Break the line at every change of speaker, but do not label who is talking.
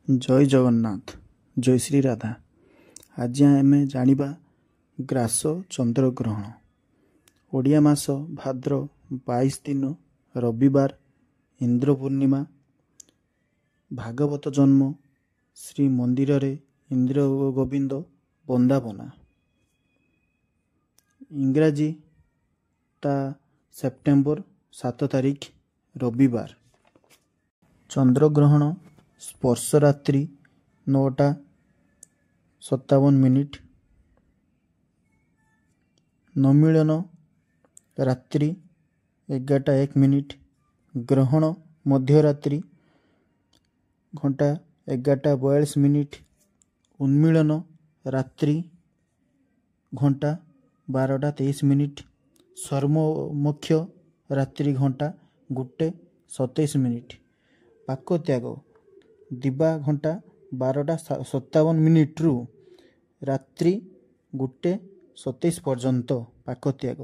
ଜୟ ଜଗନ୍ନାଥ, ଜୟ ଶ୍ରୀ ରାଧା। ଆଜି ଆମେ ଜାଣିବା ଗ୍ରାସ ଚନ୍ଦ୍ରଗ୍ରହଣ। ଓଡ଼ିଆ ମାସ ଭାଦ୍ର 22 ଦିନ ରବିବାର, ଇନ୍ଦ୍ର ପୂର୍ଣ୍ଣିମା। ଭାଗବତ ଜନ୍ମ ଶ୍ରୀ ମନ୍ଦିରରେ ଇନ୍ଦ୍ର ଗୋବିନ୍ଦ ବନ୍ଦାପନା। ଇଂରାଜୀ ତା ସେପ୍ଟେମ୍ବର 7 ତାରିଖ ରବିବାର। ଚନ୍ଦ୍ରଗ୍ରହଣ ସ୍ପର୍ଶ ରାତ୍ରି 9:57। ନମିଳନ ରାତ୍ରି 11:01। ଗ୍ରହଣ ମଧ୍ୟରାତ୍ରି ଘଣ୍ଟା 11:42। ଉନ୍ମିଳନ ରାତ୍ରି ଘଣ୍ଟା 12:23। ସର୍ମମୋକ୍ଷ ରାତ୍ରି ଘଣ୍ଟା 1:27। ପାକତ୍ୟାଗ ଦିବା ଘଣ୍ଟା 12:57ରୁ ରାତ୍ରି 1:27 ପର୍ଯ୍ୟନ୍ତ ପାକତ୍ୟାଗ।